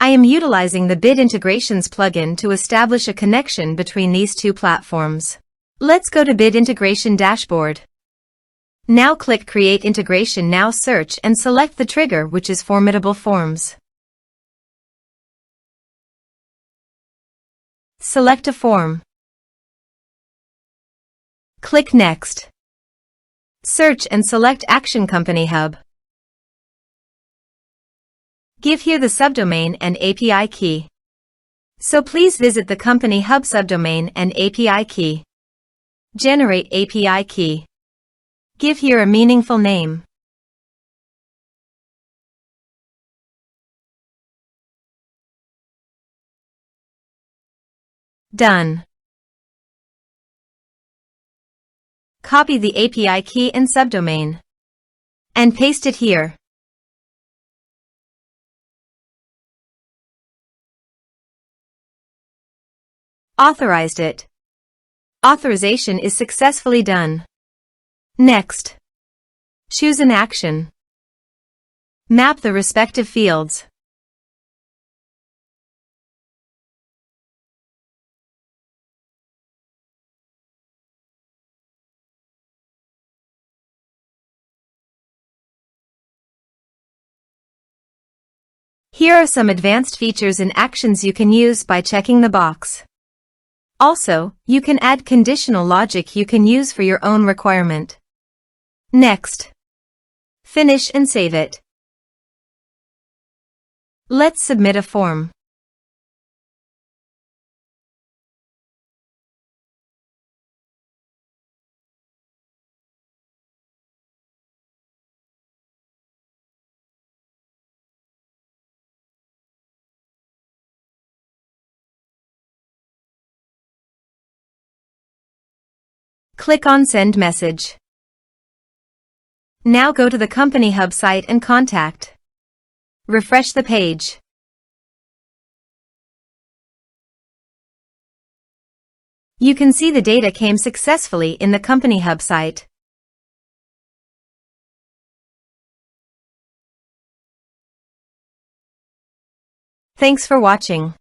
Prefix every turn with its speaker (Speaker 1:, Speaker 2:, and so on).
Speaker 1: I am utilizing the Bit Integrations plugin to establish a connection between these two platforms. Let's go to Bit Integration Dashboard. Now click Create Integration. Now search and select the trigger, which is Formidable Forms. Select a form. Click Next. Search and select Action CompanyHub. Give here the subdomain and API key. So please visit the CompanyHub subdomain and API key. Generate API key. Give here a meaningful name. Done. Copy the API key and subdomain and paste it here. Authorized it. Authorization is successfully done. Next, choose an action. Map the respective fields. Here are some advanced features and actions you can use by checking the box. Also, you can add conditional logic you can use for your own requirement. Next, finish and save it. Let's submit a form. Click on Send Message. Now go to the CompanyHub site and contact. Refresh the page. You can see the data came successfully in the CompanyHub site. Thanks for watching.